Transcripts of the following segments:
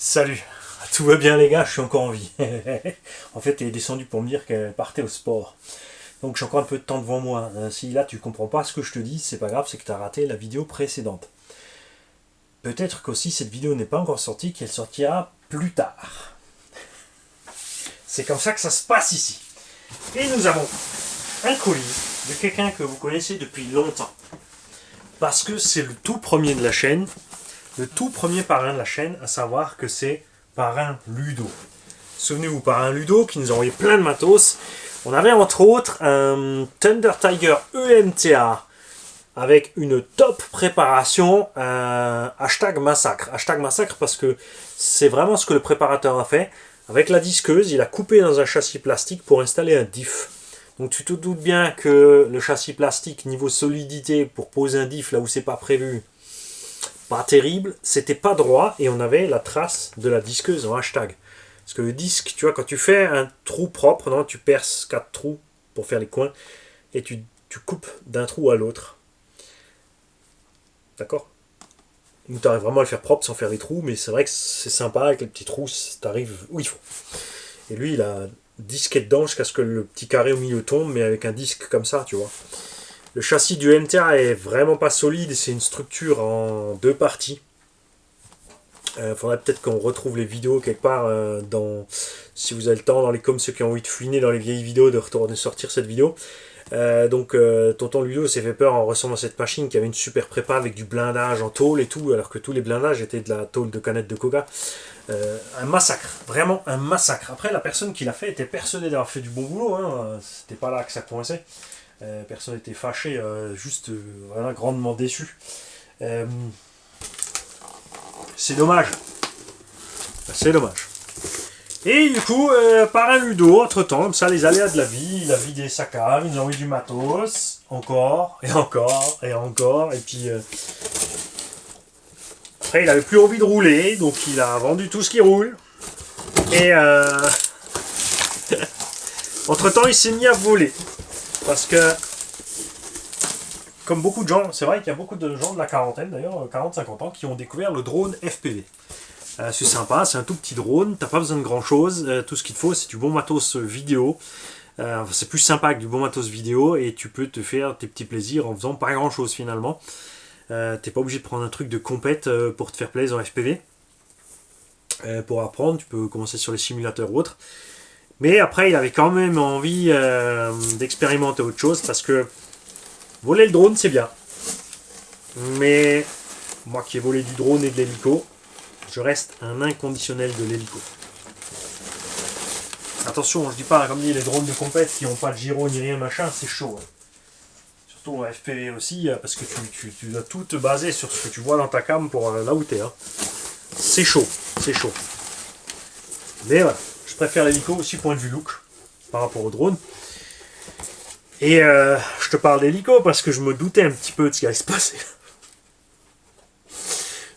Salut, tout va bien les gars, je suis encore en vie. En fait, elle est descendue pour me dire qu'elle partait au sport. Donc j'ai encore un peu de temps devant moi. Si là tu comprends pas ce que je te dis, c'est pas grave, c'est que tu as raté la vidéo précédente. Peut-être qu'aussi cette vidéo n'est pas encore sortie, qu'elle sortira plus tard. C'est comme ça que ça se passe ici. Et nous avons un colis de quelqu'un que vous connaissez depuis longtemps. Parce que c'est le tout premier de la chaîne, le tout premier parrain de la chaîne, à savoir que c'est Parrain Ludo. Souvenez-vous, Parrain Ludo qui nous a envoyé plein de matos. On avait entre autres un Thunder Tiger EMTA avec une top préparation, hashtag massacre. Hashtag massacre parce que c'est vraiment ce que le préparateur a fait. Avec la disqueuse, il a coupé dans un châssis plastique pour installer un diff. Donc tu te doutes bien que le châssis plastique, niveau solidité, pour poser un diff là où c'est pas prévu, pas terrible, c'était pas droit et on avait la trace de la disqueuse en hashtag. Parce que le disque, tu vois, quand tu fais un trou propre, non, tu perces 4 trous pour faire les coins et tu coupes d'un trou à l'autre. D'accord? Ou tu arrives vraiment à le faire propre sans faire des trous, mais c'est vrai que c'est sympa avec les petits trous, tu arrives où il faut. Et lui, il a disqué dedans jusqu'à ce que le petit carré au milieu tombe, mais avec un disque comme ça, tu vois. Le châssis du MTA est vraiment pas solide, c'est une structure en deux parties. Faudrait peut-être qu'on retrouve les vidéos quelque part si vous avez le temps dans les coms, ceux qui ont envie de fouiner dans les vieilles vidéos, de retourner sortir cette vidéo. Tonton Ludo s'est fait peur en recevant cette machine qui avait une super prépa avec du blindage en tôle et tout, alors que tous les blindages étaient de la tôle de canette de coca. Un massacre, vraiment un massacre. Après, la personne qui l'a fait était persuadée d'avoir fait du bon boulot, hein. C'était pas là que ça coinçait. Personne n'était fâché, juste voilà, grandement déçu. C'est dommage. C'est dommage. Et du coup, Parrain Ludo, entre-temps, comme ça, les aléas de la vie, il a vidé sa cave, il nous a envoyé du matos, encore, et encore, et encore, et puis... Après, il avait plus envie de rouler, donc il a vendu tout ce qui roule. Et entre-temps, il s'est mis à voler. Parce que, comme beaucoup de gens, c'est vrai qu'il y a beaucoup de gens de la quarantaine, d'ailleurs, 40-50 ans, qui ont découvert le drone FPV. C'est sympa, c'est un tout petit drone, t'as pas besoin de grand chose, tout ce qu'il te faut c'est du bon matos vidéo, c'est plus sympa avec du bon matos vidéo et tu peux te faire tes petits plaisirs en faisant pas grand chose finalement. T'es pas obligé de prendre un truc de compète pour te faire plaisir en FPV. Pour apprendre, tu peux commencer sur les simulateurs ou autres. Mais après il avait quand même envie d'expérimenter autre chose parce que voler le drone c'est bien. Mais moi qui ai volé du drone et de l'hélico, je reste un inconditionnel de l'hélico. Attention, je dis pas, comme dit, les drones de compète qui n'ont pas de gyro ni rien machin, c'est chaud. Hein. Surtout en FPV aussi, parce que tu dois tout te baser sur ce que tu vois dans ta cam pour là où t'es. Hein. C'est chaud, c'est chaud. Mais voilà, je préfère l'hélico aussi point de vue look, par rapport au drone. Et je te parle d'hélico parce que je me doutais un petit peu de ce qui allait se passer.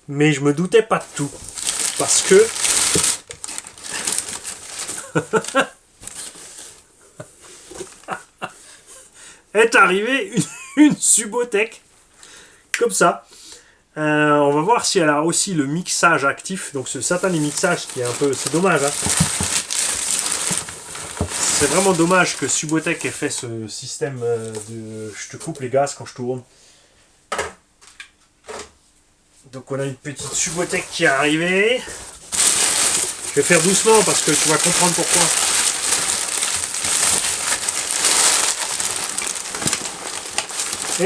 Mais je me doutais pas de tout. Parce que... est arrivée une Subotech. Comme ça. On va voir si elle a aussi le mixage actif. Donc ce satané mixage qui est un peu... C'est dommage. Hein. C'est vraiment dommage que Subotech ait fait ce système de... Je te coupe les gaz quand je tourne. Donc on a une petite Subotech qui est arrivée. Je vais faire doucement parce que tu vas comprendre pourquoi.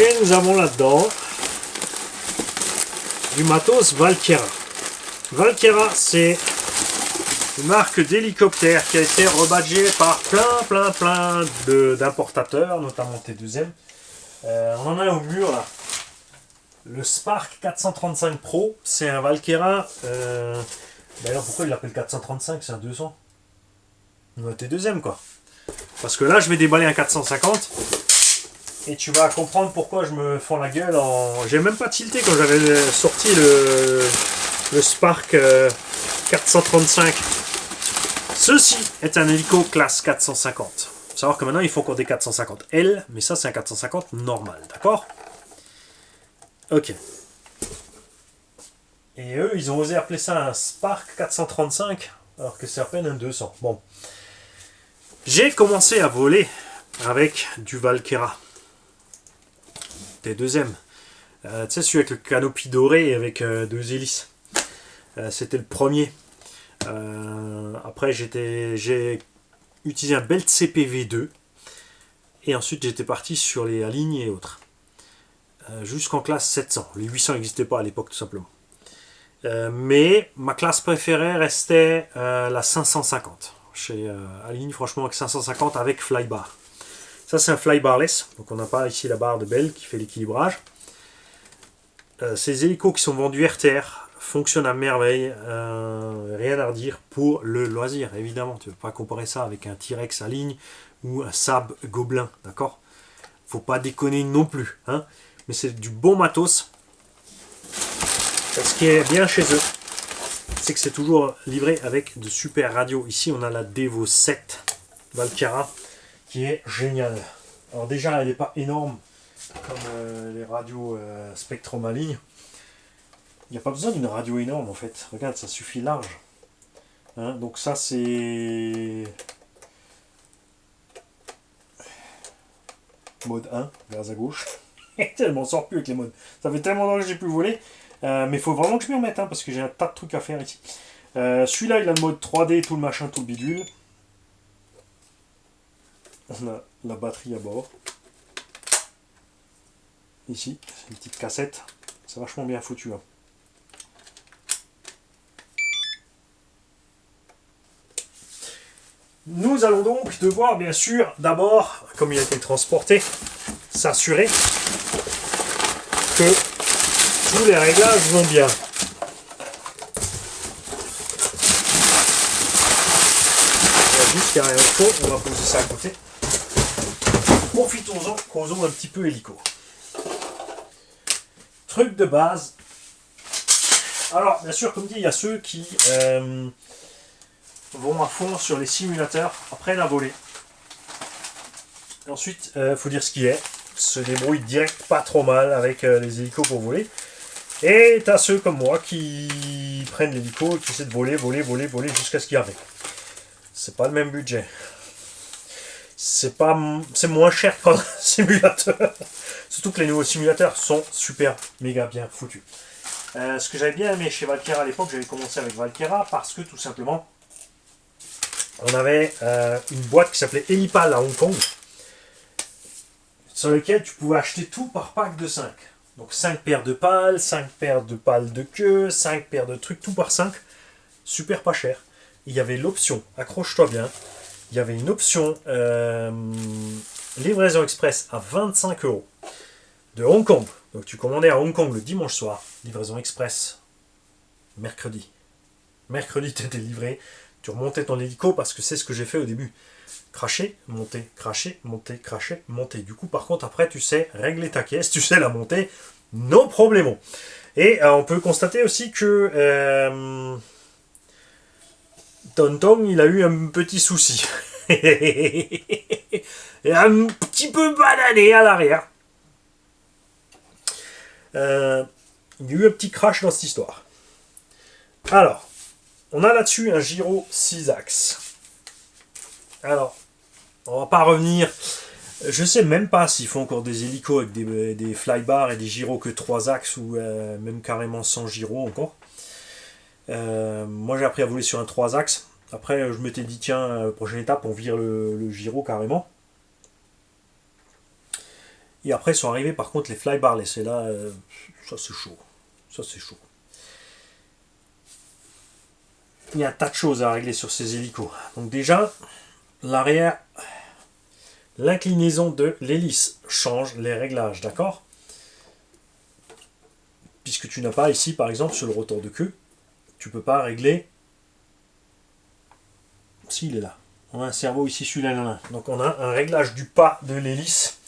Et nous avons là-dedans du matos Valkyra. Valkyra, c'est une marque d'hélicoptère qui a été rebadgée par plein d'importateurs, notamment T2M. On en a un au mur là. Le Spark 435 Pro, c'est un Valkyra. D'ailleurs, pourquoi il l'appelle 435? C'est un 200. Un T2M quoi. Parce que là, je vais déballer un 450. Et tu vas comprendre pourquoi je me fends la gueule en... J'ai même pas tilté quand j'avais sorti le Spark 435. Ceci est un hélico classe 450. Il faut savoir que maintenant, il faut encore des 450L. Mais ça, c'est un 450 normal. D'accord? Ok. Et eux, ils ont osé appeler ça un Spark 435, alors que c'est à peine un 200. Bon. J'ai commencé à voler avec du Valkera. T2M. Tu sais, celui avec le canopy doré et avec deux hélices. C'était le premier. Après, j'ai utilisé un Belt CPV2. Et ensuite, j'étais parti sur les lignes et autres. Jusqu'en classe 700. Les 800 n'existaient pas à l'époque, tout simplement. Mais ma classe préférée restait la 550. Chez Align, franchement, avec 550 avec flybar. Ça, c'est un flybarless. Donc, on n'a pas ici la barre de Bell qui fait l'équilibrage. Ces hélicos qui sont vendus RTR fonctionnent à merveille. Rien à redire pour le loisir, évidemment. Tu ne veux pas comparer ça avec un T-Rex Align ou un Saab Gobelin, d'accord? Faut pas déconner non plus, hein. Mais c'est du bon matos. Ce qui est bien chez eux, c'est que c'est toujours livré avec de super radios. Ici, on a la Devo 7 Valkera qui est géniale. Alors déjà, elle n'est pas énorme comme les radios Spectrum Align. Il n'y a pas besoin d'une radio énorme en fait. Regarde, ça suffit large. Hein, donc ça, c'est mode 1, vers à gauche. Je m'en sors plus avec les modes. Ça fait tellement longtemps que j'ai plus volé. Mais il faut vraiment que je m'y remette, hein, parce que j'ai un tas de trucs à faire ici. Celui-là, il a le mode 3D, tout le machin, tout le bidule. On a la batterie à bord. Ici, c'est une petite cassette. C'est vachement bien foutu. Hein. Nous allons donc devoir, bien sûr, d'abord, comme il a été transporté, s'assurer que tous les réglages vont bien. Juste qu'il y a rien au fond, on va poser ça à côté. Profitons-en, causons un petit peu hélico. Truc de base. Alors, bien sûr, comme dit, il y a ceux qui vont à fond sur les simulateurs, apprennent à voler. Et ensuite, il faut dire ce qu'il est. Se débrouillent direct pas trop mal avec les hélicos pour voler. Et t'as ceux comme moi qui prennent l'hélico et qui essaient de voler jusqu'à ce qu'il y arrive. C'est pas le même budget. C'est moins cher qu'un simulateur. Surtout que les nouveaux simulateurs sont super méga bien foutus. Ce que j'avais bien aimé chez Valkera à l'époque, j'avais commencé avec Valkera parce que tout simplement, on avait une boîte qui s'appelait Helipal à Hong Kong, sur lequel tu pouvais acheter tout par pack de 5. Donc 5 paires de pales, 5 paires de pales de queue, 5 paires de trucs, tout par 5. Super pas cher. Il y avait l'option, accroche-toi bien, il y avait une option livraison express à 25 € de Hong Kong. Donc tu commandais à Hong Kong le dimanche soir, livraison express mercredi. Mercredi tu étais livré, tu remontais ton hélico parce que c'est ce que j'ai fait au début. Cracher, monter, cracher, monter, cracher, monter. Du coup, par contre, après, tu sais régler ta caisse, tu sais la monter, non problème. Et on peut constater aussi que Tonton, il a eu un petit souci. Et un petit peu banané à l'arrière. Il y a eu un petit crash dans cette histoire. Alors, on a là-dessus un gyro 6 axes. Alors, on va pas revenir. Je sais même pas s'ils font encore des hélicos avec des flybars et des gyros que 3 axes ou même carrément sans gyro encore. Moi j'ai appris à voler sur un 3 axes. Après je m'étais dit tiens, prochaine étape on vire le gyro carrément. Et après sont arrivés par contre les flybarless. Et là, ça c'est chaud. Ça c'est chaud. Il y a un tas de choses à régler sur ces hélicos. Donc déjà, l'arrière, l'inclinaison de l'hélice change les réglages, d'accord? Puisque tu n'as pas ici, par exemple, sur le rotor de queue, tu ne peux pas régler. Si, il est là. On a un cerveau ici, celui-là, là. Donc on a un réglage du pas de l'hélice.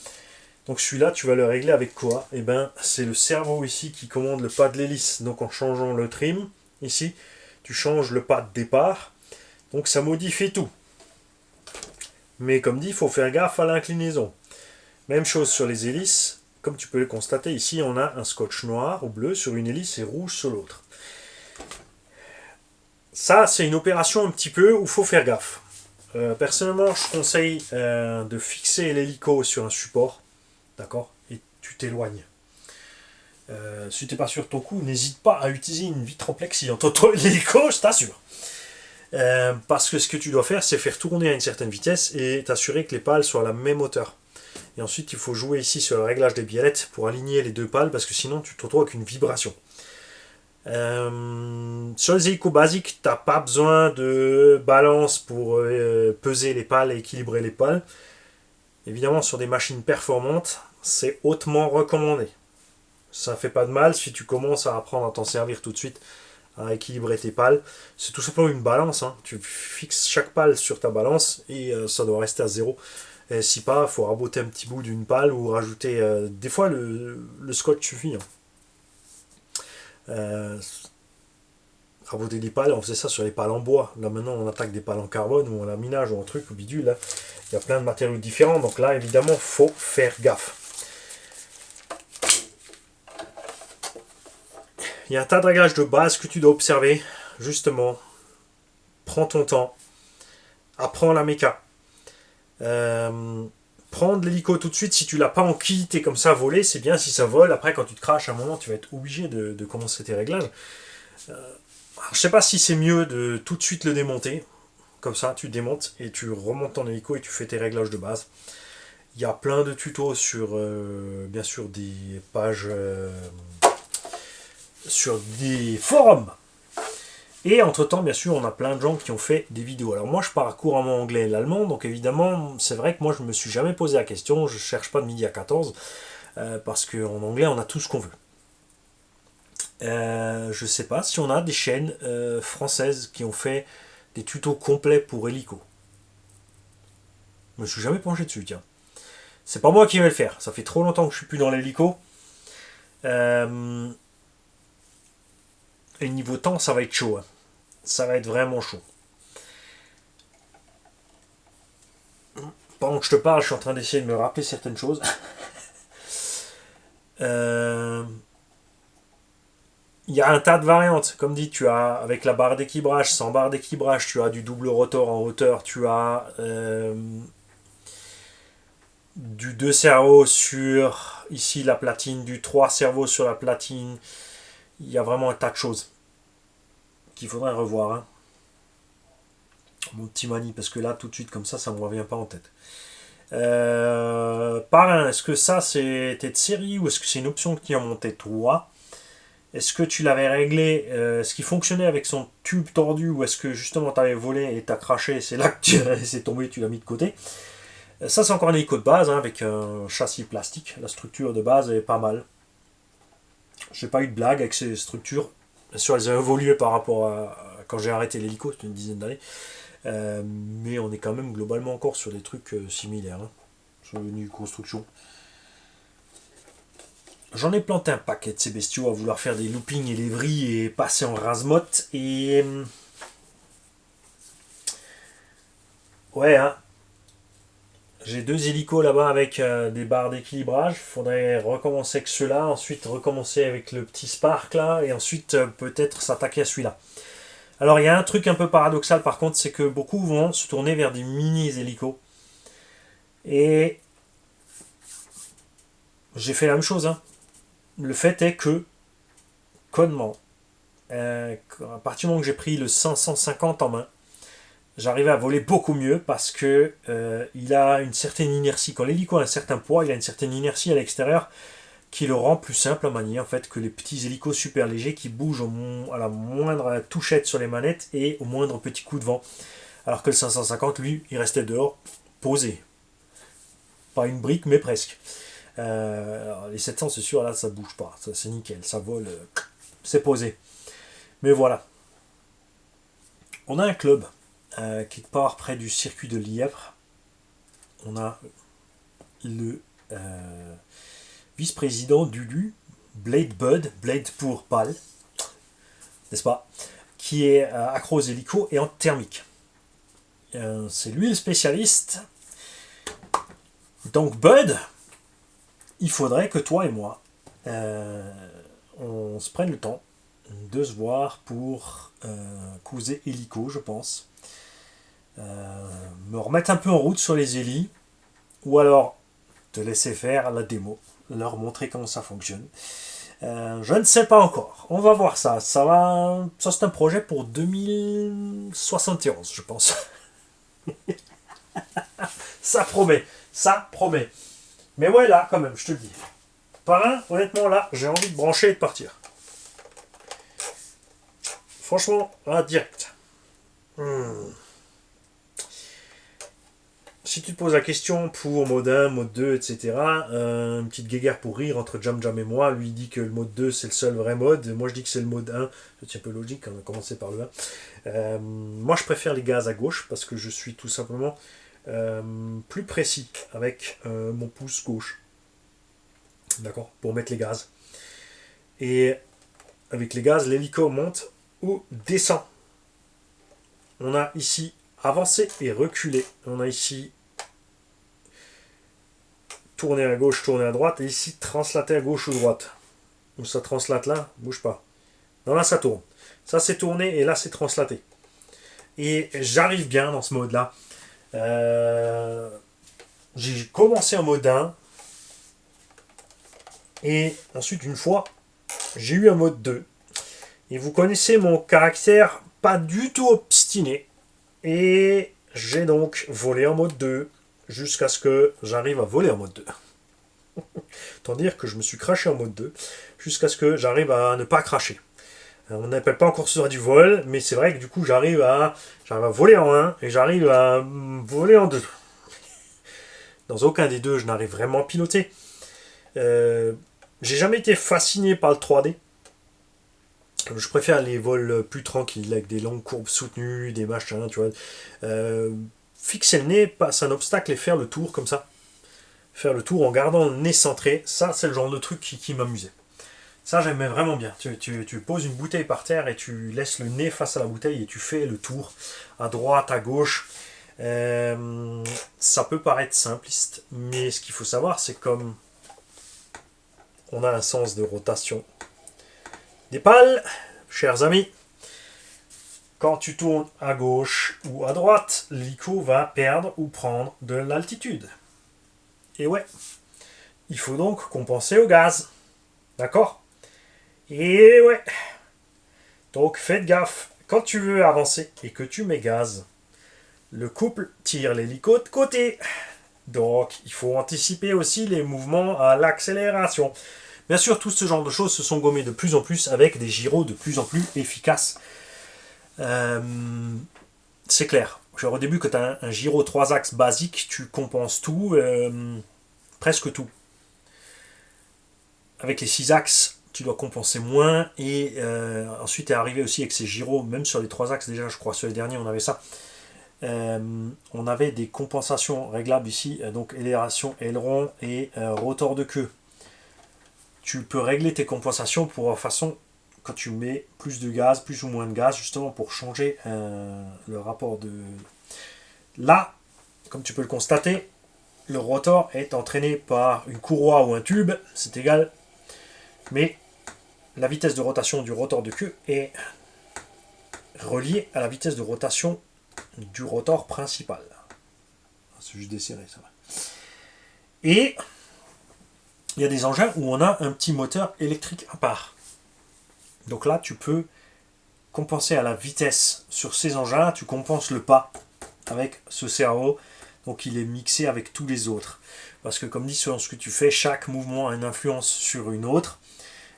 Donc celui-là, tu vas le régler avec quoi? Eh bien, c'est le cerveau ici qui commande le pas de l'hélice. Donc en changeant le trim, ici, tu changes le pas de départ. Donc ça modifie tout. Mais comme dit, il faut faire gaffe à l'inclinaison. Même chose sur les hélices. Comme tu peux le constater, ici, on a un scotch noir ou bleu sur une hélice et rouge sur l'autre. Ça, c'est une opération un petit peu où il faut faire gaffe. Personnellement, je conseille de fixer l'hélico sur un support, d'accord, et tu t'éloignes. Si tu n'es pas sûr de ton coup, n'hésite pas à utiliser une vitre en plexi entre toi et l'hélico, je t'assure. Parce que ce que tu dois faire, c'est faire tourner à une certaine vitesse et t'assurer que les pales soient à la même hauteur. Et ensuite, il faut jouer ici sur le réglage des biellettes pour aligner les deux pales, parce que sinon, tu te retrouves avec une vibration. Sur les hélicos basiques, tu n'as pas besoin de balance pour peser les pales et équilibrer les pales. Évidemment, sur des machines performantes, c'est hautement recommandé. Ça fait pas de mal si tu commences à apprendre à t'en servir tout de suite, à équilibrer tes pales. C'est tout simplement une balance. Hein. Tu fixes chaque pale sur ta balance et ça doit rester à zéro. Et si pas, il faut raboter un petit bout d'une pale ou rajouter. Des fois, le scotch suffit. Hein. Raboter des pales, on faisait ça sur les pales en bois. Là maintenant, on attaque des pales en carbone ou en laminage ou en truc ou bidule. Là. Il y a plein de matériaux différents. Donc là, évidemment, faut faire gaffe. Il y a un tas de réglages de base que tu dois observer. Justement, prends ton temps. Apprends la méca. Prendre l'hélico tout de suite, si tu l'as pas en kit et comme ça voler, c'est bien. Si ça vole, après quand tu te craches à un moment, tu vas être obligé de commencer tes réglages. Je sais pas si c'est mieux de tout de suite le démonter. Comme ça, tu démontes et tu remontes ton hélico et tu fais tes réglages de base. Il y a plein de tutos sur, bien sûr, des pages, sur des forums. Et entre-temps, bien sûr, on a plein de gens qui ont fait des vidéos. Alors moi, je parle couramment anglais et l'allemand, donc évidemment, c'est vrai que moi, je ne me suis jamais posé la question, je ne cherche pas de midi à 14, parce qu'en anglais, on a tout ce qu'on veut. Je ne sais pas si on a des chaînes françaises qui ont fait des tutos complets pour hélico. Je me suis jamais penché dessus, tiens. C'est pas moi qui vais le faire, ça fait trop longtemps que je suis plus dans l'hélico. Et niveau temps, ça va être chaud. Hein. Ça va être vraiment chaud. Pendant que je te parle, je suis en train d'essayer de me rappeler certaines choses. Il y a un tas de variantes. Comme dit, tu as avec la barre d'équilibrage, sans barre d'équilibrage, tu as du double rotor en hauteur, tu as du 2 cerveaux sur ici la platine, du 3 cerveaux sur la platine. Il y a vraiment un tas de choses qu'il faudrait revoir. Hein. Mon petit mani, parce que là, tout de suite, comme ça ne me revient pas en tête. Parrain, est-ce que ça c'était de série ou est-ce que c'est une option que tu as montée toi? Est-ce que tu l'avais réglé, ce qui fonctionnait avec son tube tordu ou est-ce que justement tu avais volé et tu as craché, c'est là que c'est tombé, tu l'as mis de côté? Ça c'est encore un hélico de base hein, avec un châssis plastique, la structure de base est pas mal. J'ai pas eu de blague avec ces structures, bien sûr elles ont évolué par rapport à quand j'ai arrêté l'hélico, c'était une dizaine d'années. Mais on est quand même globalement encore sur des trucs similaires hein, sur le niveau construction. J'en ai planté un paquet de ces bestiaux à vouloir faire des loopings et des vrilles et passer en rasemotte et ouais hein. J'ai 2 hélicos là-bas avec des barres d'équilibrage. Faudrait recommencer avec ceux-là, ensuite recommencer avec le petit Spark là, et ensuite peut-être s'attaquer à celui-là. Alors il y a un truc un peu paradoxal par contre, c'est que beaucoup vont se tourner vers des mini-hélicos. Et j'ai fait la même chose. Hein. Le fait est que, connement, à partir du moment que j'ai pris le 550 en main, j'arrivais à voler beaucoup mieux parce que il a une certaine inertie. Quand l'hélico a un certain poids, il a une certaine inertie à l'extérieur qui le rend plus simple à manier en fait que les petits hélicos super légers qui bougent à la moindre touchette sur les manettes et au moindre petit coup de vent. Alors que le 550, lui, il restait dehors, posé. Pas une brique, mais presque. Les 700, c'est sûr, là, ça bouge pas. Ça, c'est nickel, ça vole, c'est posé. Mais voilà. On a un club quelque part près du circuit de Lièvre. On a le vice-président d'Ulu, Blade Bud, Blade pour pâle, n'est-ce pas, qui est accro aux hélicos et en thermique. C'est lui le spécialiste. Donc Bud, il faudrait que toi et moi, on se prenne le temps de se voir pour causer hélico, je pense. Me remettre un peu en route sur les hélis, ou alors te laisser faire la démo, leur montrer comment ça fonctionne. Je ne sais pas encore. On va voir ça. Ça c'est un projet pour 2071, je pense. Ça promet. Ça promet. Mais ouais, là, quand même, je te le dis. Parrain, honnêtement, là, j'ai envie de brancher et de partir. Franchement, là, direct. Si tu te poses la question pour mode 1, mode 2, etc., une petite guéguerre pour rire entre Jam Jam et moi. Lui, il dit que le mode 2, c'est le seul vrai mode. Moi, je dis que c'est le mode 1. C'est un peu logique, on a commencé par le 1. Moi, je préfère les gaz à gauche parce que je suis tout simplement plus précis avec mon pouce gauche. D'accord, pour mettre les gaz. Et avec les gaz, l'hélico monte ou descend. On a ici avancé et reculé. On a ici tourner à gauche, tourner à droite, et ici translater à gauche ou droite. Où ça translate là, bouge pas. Non, là ça tourne. Ça c'est tourné et là c'est translaté. Et j'arrive bien dans ce mode là. J'ai commencé en mode 1. Et ensuite une fois, j'ai eu un mode 2. Et vous connaissez mon caractère pas du tout obstiné. Et j'ai donc volé en mode 2. Jusqu'à ce que j'arrive à voler en mode 2. Tant dire que je me suis craché en mode 2 jusqu'à ce que j'arrive à ne pas cracher. On n'appelle pas encore ça du vol, mais c'est vrai que du coup j'arrive à voler en 1 et j'arrive à voler en 2. Dans aucun des deux je n'arrive vraiment à piloter. J'ai jamais été fasciné par le 3D. Je préfère les vols plus tranquilles avec des longues courbes soutenues, des machins, tu vois. Fixer le nez, c'est un obstacle et faire le tour comme ça. Faire le tour en gardant le nez centré, ça c'est le genre de truc qui m'amusait. Ça j'aimais vraiment bien. Tu poses une bouteille par terre et tu laisses le nez face à la bouteille et tu fais le tour à droite, à gauche. Ça peut paraître simpliste, mais ce qu'il faut savoir c'est comme on a un sens de rotation des pales, chers amis. Quand tu tournes à gauche ou à droite, l'hélico va perdre ou prendre de l'altitude. Et ouais, il faut donc compenser au gaz. D'accord? Et ouais. Donc faites gaffe. Quand tu veux avancer et que tu mets gaz, le couple tire l'hélico de côté. Donc il faut anticiper aussi les mouvements à l'accélération. Bien sûr, tout ce genre de choses se sont gommées de plus en plus avec des gyros de plus en plus efficaces. C'est clair. Genre, au début, quand tu as un gyro 3 axes basique, tu compenses tout, presque tout. Avec les 6 axes, tu dois compenser moins. Et ensuite, tu es arrivé aussi avec ces gyros, même sur les 3 axes, déjà, je crois, sur les derniers, on avait ça. On avait des compensations réglables ici, donc aération, aileron et rotor de queue. Tu peux régler tes compensations pour façon quand tu mets plus de gaz, plus ou moins de gaz, justement pour changer le rapport de... Là, comme tu peux le constater, le rotor est entraîné par une courroie ou un tube, c'est égal, mais la vitesse de rotation du rotor de queue est reliée à la vitesse de rotation du rotor principal. C'est juste desserré, ça va. Et il y a des engins où on a un petit moteur électrique à part. Donc là, tu peux compenser à la vitesse sur ces engins, tu compenses le pas avec ce cerveau, donc il est mixé avec tous les autres. Parce que comme dit, selon ce que tu fais, chaque mouvement a une influence sur une autre,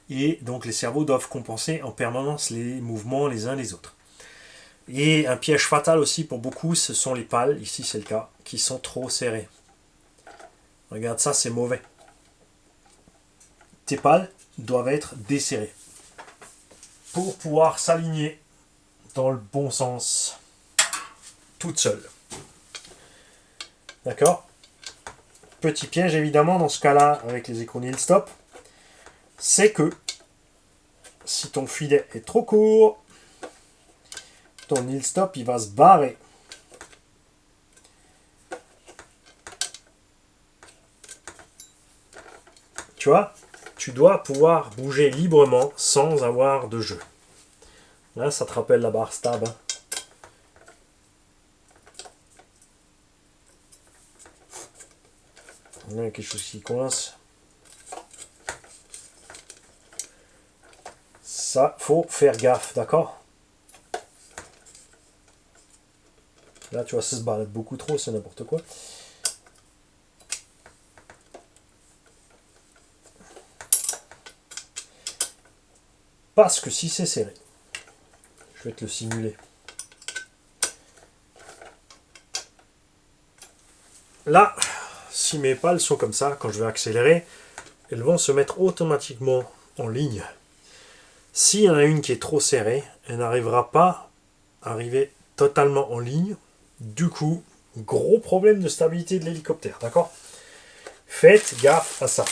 et donc les cerveaux doivent compenser en permanence les mouvements les uns les autres. Et un piège fatal aussi pour beaucoup, ce sont les pales, ici c'est le cas, qui sont trop serrées. Regarde ça, c'est mauvais. Tes pales doivent être desserrées pour pouvoir s'aligner dans le bon sens toute seule. D'accord? Petit piège évidemment dans ce cas-là avec les écrous nil stop, c'est que si ton filet est trop court, ton nil stop il va se barrer. Tu vois? Tu dois pouvoir bouger librement sans avoir de jeu. Là, ça te rappelle la barre stab. Hein. Là, il y a quelque chose qui coince. Ça, faut faire gaffe, d'accord? Là, tu vois, ça se balade beaucoup trop, c'est n'importe quoi. Parce que si c'est serré, je vais te le simuler. Là, si mes pales sont comme ça, quand je vais accélérer, elles vont se mettre automatiquement en ligne. S'il y en a une qui est trop serrée, elle n'arrivera pas à arriver totalement en ligne. Du coup, gros problème de stabilité de l'hélicoptère, d'accord? Faites gaffe à ça.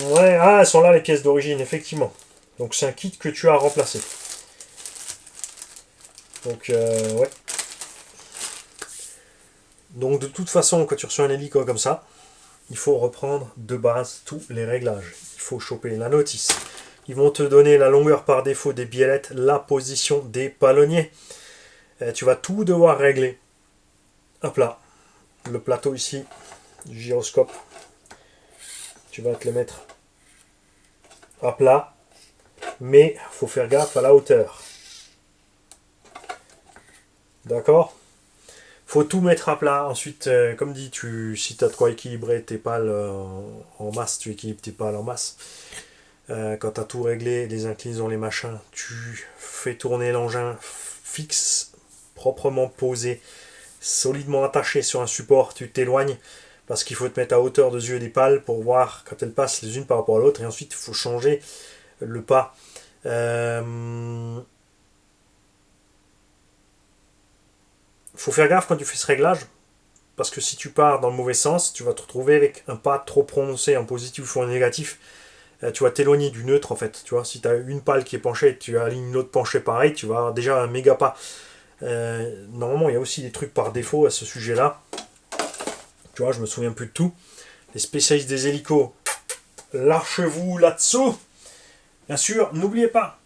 Ouais, ah, elles sont là les pièces d'origine, effectivement. Donc c'est un kit que tu as remplacé. Donc, ouais. Donc de toute façon, quand tu reçois un hélico comme ça, il faut reprendre de base tous les réglages. Il faut choper la notice. Ils vont te donner la longueur par défaut des biellettes, la position des palonniers. Tu vas tout devoir régler. Hop là. Le plateau ici, du gyroscope. Tu vas te le mettre à plat. Mais il faut faire gaffe à la hauteur. D'accord? Faut tout mettre à plat. Ensuite, comme dit, si tu as de quoi équilibrer tes pales en masse, tu équilibres tes pales en masse. Quand tu as tout réglé, les inclinaisons, les machins, tu fais tourner l'engin fixe, proprement posé, solidement attaché sur un support. Tu t'éloignes parce qu'il faut te mettre à hauteur des yeux des pales pour voir quand elles passent les unes par rapport à l'autre. Et ensuite, il faut changer le pas. Faut faire gaffe quand tu fais ce réglage, parce que si tu pars dans le mauvais sens, tu vas te retrouver avec un pas trop prononcé en positif ou en négatif. Tu vas t'éloigner du neutre en fait. Tu vois, si tu as une pale qui est penchée et tu alignes l'autre penchée pareil, tu vas avoir déjà un méga pas. Normalement, il y a aussi des trucs par défaut à ce sujet-là. Tu vois, je me souviens plus de tout. Les spécialistes des hélicos, lâchez-vous là-dessous. Bien sûr, n'oubliez pas,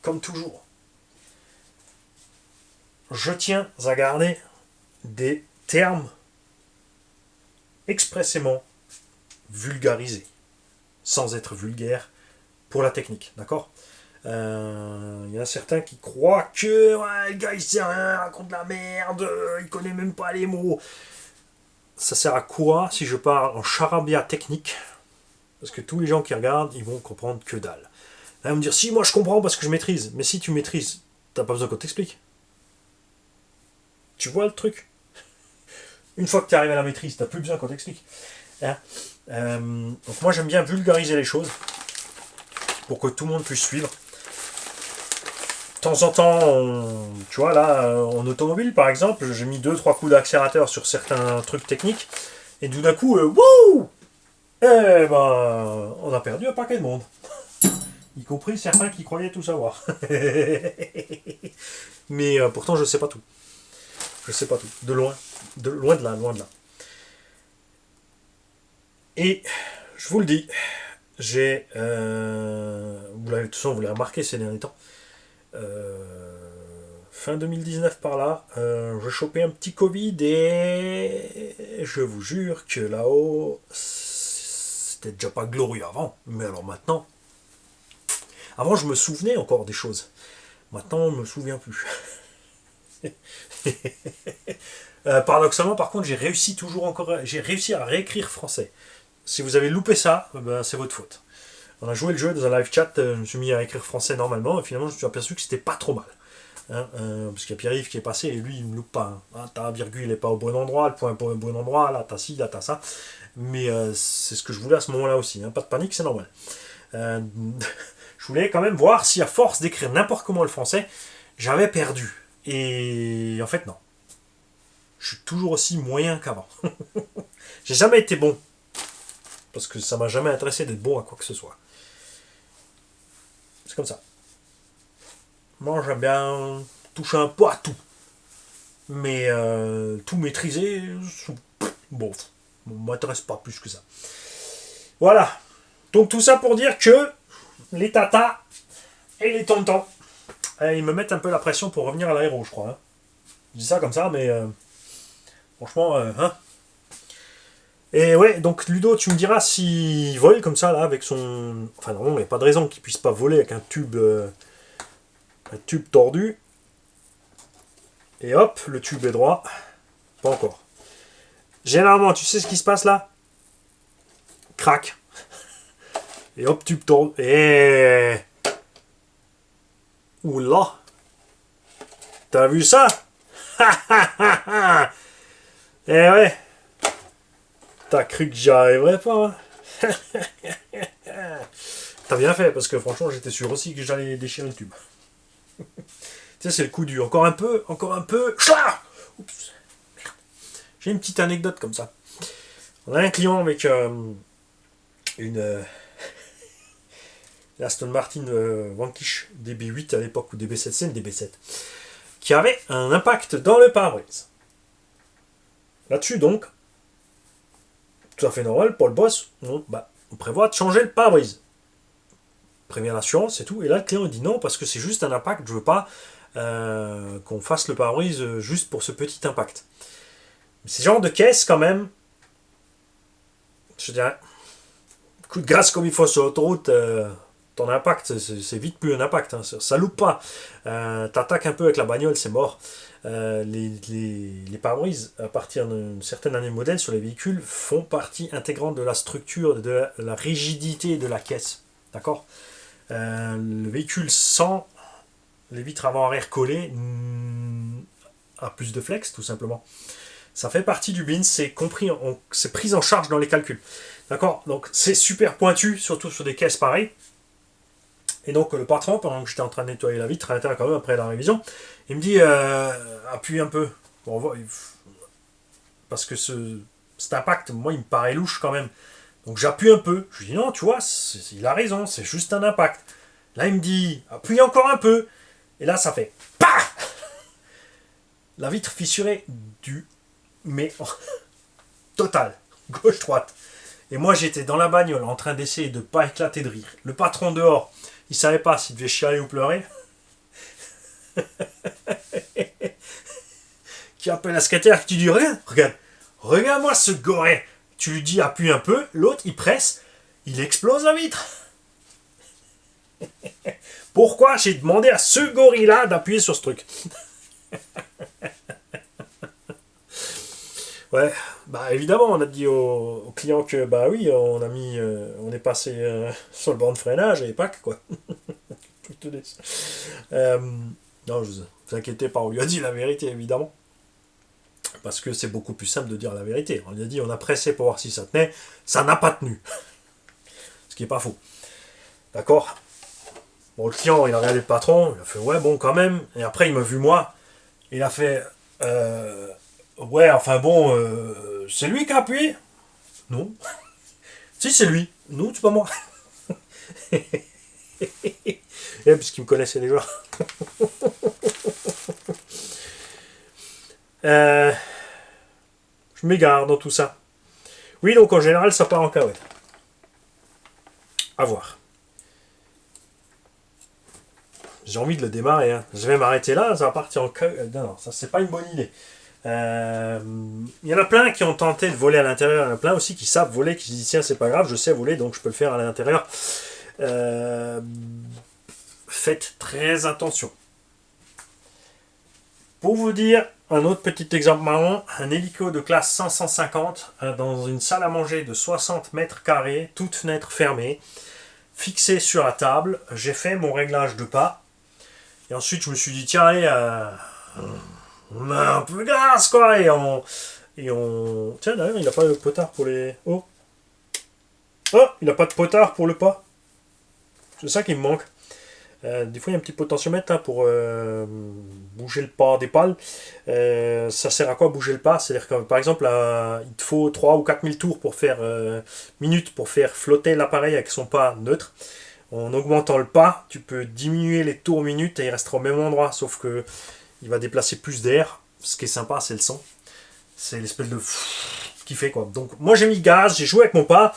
comme toujours, je tiens à garder des termes expressément vulgarisés, sans être vulgaire pour la technique, d'accord? Il y en a certains qui croient que ouais, le gars il sait rien, il raconte de la merde, il connaît même pas les mots. Ça sert à quoi si je parle en charabia technique? Parce que tous les gens qui regardent, ils vont comprendre que dalle. Là, ils vont me dire, si, moi je comprends parce que je maîtrise. Mais si tu maîtrises, t'as pas besoin qu'on t'explique. Tu vois le truc? Une fois que tu arrives à la maîtrise, t'as plus besoin qu'on t'explique. Hein, donc moi j'aime bien vulgariser les choses pour que tout le monde puisse suivre. De temps en temps, tu vois là, en automobile par exemple, j'ai mis 2-3 coups d'accélérateur sur certains trucs techniques, et tout d'un coup, wouh, eh ben, on a perdu un paquet de monde. Y compris certains qui croyaient tout savoir. Mais pourtant je sais pas tout. Je sais pas tout. De loin. Loin de là, loin de là. Et je vous le dis, j'ai, de toute façon vous l'avez remarqué ces derniers temps, fin 2019 par là, j'ai chopé un petit Covid et je vous jure que là-haut, c'était déjà pas glorieux avant, mais alors maintenant, avant je me souvenais encore des choses, maintenant je me souviens plus. Paradoxalement par contre j'ai réussi à réécrire français. Si vous avez loupé ça, ben, c'est votre faute. On a joué le jeu dans un live chat, je me suis mis à écrire français normalement, et finalement je me suis aperçu que c'était pas trop mal. Hein, parce qu'il y a Pierre-Yves qui est passé, et lui il me loupe pas. Hein. Ta virgule n'est pas au bon endroit, le point n'est pas au bon endroit, là t'as ci, là t'as ça. Mais c'est ce que je voulais à ce moment-là aussi. Hein. Pas de panique, c'est normal. Je voulais quand même voir si à force d'écrire n'importe comment le français, j'avais perdu. Et en fait non. Je suis toujours aussi moyen qu'avant. J'ai jamais été bon. Parce que ça m'a jamais intéressé d'être bon à quoi que ce soit. C'est comme ça. Moi j'aime bien toucher un peu à tout. Mais tout maîtriser, bon, m'intéresse pas plus que ça. Voilà. Donc tout ça pour dire que les tatas et les tontons, ils me mettent un peu la pression pour revenir à l'aéro, je crois. Hein. Je dis ça comme ça, mais franchement, hein. Et ouais, donc Ludo, tu me diras s'il vole comme ça, là, avec son... Enfin, non, il n'y a pas de raison qu'il puisse pas voler avec un tube tordu. Et hop, le tube est droit. Pas encore. Généralement, tu sais ce qui se passe là? Crac. Et hop, tube tordu. Et... Oula. T'as vu ça? Eh ouais. T'as cru que j'y arriverais pas, hein? T'as bien fait, parce que franchement, j'étais sûr aussi que j'allais déchirer le tube. Tu sais, c'est le coup du encore un peu, encore un peu. Chla. Oups. J'ai une petite anecdote comme ça. On a un client avec une Aston Martin Vanquish DB8 à l'époque, ou DB7, c'est une DB7, qui avait un impact dans le pare-brise. Là-dessus, donc, tout à fait normal, pour le boss, on prévoit de changer le pare-brise. Prévient l'assurance et tout, et là le client dit non, parce que c'est juste un impact, je veux pas qu'on fasse le pare-brise juste pour ce petit impact. C'est genre de caisse quand même, je dirais, coup de grâce comme il faut sur l'autoroute, ton impact, c'est vite plus un impact, hein, ça loupe pas. T'attaques un peu avec la bagnole, c'est mort. Les pare-brises, à partir d'une certaine année modèle sur les véhicules, font partie intégrante de la structure, de la rigidité de la caisse. D'accord? Le véhicule sans les vitres avant-arrière collées a plus de flex, tout simplement. Ça fait partie du BIN, c'est compris, c'est pris en charge dans les calculs. D'accord? Donc c'est super pointu, surtout sur des caisses pareilles. Et donc le patron, pendant que j'étais en train de nettoyer la vitre à l'intérieur quand même après la révision, il me dit appuie un peu. Bon, on voit, parce que cet impact, moi, il me paraît louche quand même. Donc j'appuie un peu. Je lui dis non, tu vois, il a raison, c'est juste un impact. Là, il me dit appuie encore un peu. Et là, ça fait PAH. La vitre fissurée mais total, gauche-droite. Et moi, j'étais dans la bagnole en train d'essayer de ne pas éclater de rire. Le patron dehors, il savait pas s'il devait chialer ou pleurer. Qui appelle la secrétaire qui dit regarde-moi ce goré. Tu lui dis appuie un peu, l'autre il presse, il explose la vitre. Pourquoi j'ai demandé à ce gorille-là d'appuyer sur ce truc? Ouais, bah évidemment, on a dit au client que bah oui, on est passé sur le banc de freinage et pas que quoi. Non, vous inquiétez pas, on lui a dit la vérité évidemment. Parce que c'est beaucoup plus simple de dire la vérité. On lui a dit, on a pressé pour voir si ça tenait, ça n'a pas tenu. Ce qui n'est pas faux. D'accord? Bon, le client, il a regardé le patron, il a fait, ouais, bon, quand même. Et après, il m'a vu moi, il a fait, ouais, enfin bon, c'est lui qui a appuyé? Non. Si, c'est lui. Non, c'est pas moi. Puisqu'il me connaissait déjà. Je m'égare dans tout ça. Oui, donc en général, ça part en cacahuète. À voir. J'ai envie de le démarrer. Hein. Je vais m'arrêter là, ça va partir en cacahuète. Non, ça, c'est pas une bonne idée. Il y en a plein qui ont tenté de voler à l'intérieur. Il y en a plein aussi qui savent voler, qui se disent tiens, c'est pas grave, je sais voler, donc je peux le faire à l'intérieur. Faites très attention. Pour vous dire, un autre petit exemple marrant, un hélico de classe 550 dans une salle à manger de 60 mètres carrés, toute fenêtre fermée, fixée sur la table. J'ai fait mon réglage de pas. Et ensuite, je me suis dit, tiens, allez, on a un peu de grâce, quoi. Tiens, d'ailleurs, il n'a pas de potard pour les... Oh, il n'a pas de potard pour le pas. C'est ça qui me manque. Des fois, il y a un petit potentiomètre là, pour bouger le pas des pales. Ça sert à quoi bouger le pas? C'est-à-dire que, par exemple, il te faut 3 ou 4 000 tours pour faire minutes pour faire flotter l'appareil avec son pas neutre. En augmentant le pas, tu peux diminuer les tours minutes et il restera au même endroit, sauf que il va déplacer plus d'air. Ce qui est sympa, c'est le son. C'est l'espèce de qui fait quoi. Donc, moi, j'ai mis gaz, j'ai joué avec mon pas.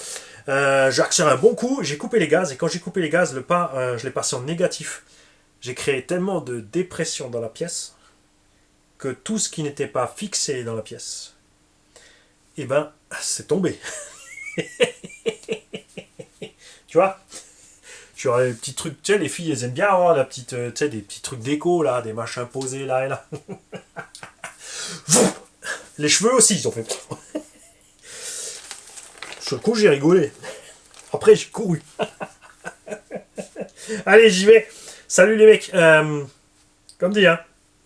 J'ai accéléré un bon coup, j'ai coupé les gaz, et quand j'ai coupé les gaz, le pas, je l'ai passé en négatif. J'ai créé tellement de dépression dans la pièce que tout ce qui n'était pas fixé dans la pièce, eh ben, c'est tombé. Tu vois, tu aurais des petits trucs, tu sais, les filles, elles aiment bien avoir la petite, tu sais, des petits trucs déco, là, des machins posés là et là. Les cheveux aussi, ils ont fait. Sur le coup, j'ai rigolé. Après, j'ai couru. Allez, j'y vais. Salut les mecs. Comme dit, hein,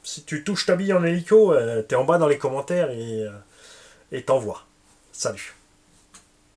si tu touches ta bille en hélico, t'es en bas dans les commentaires et t'envoies. Salut.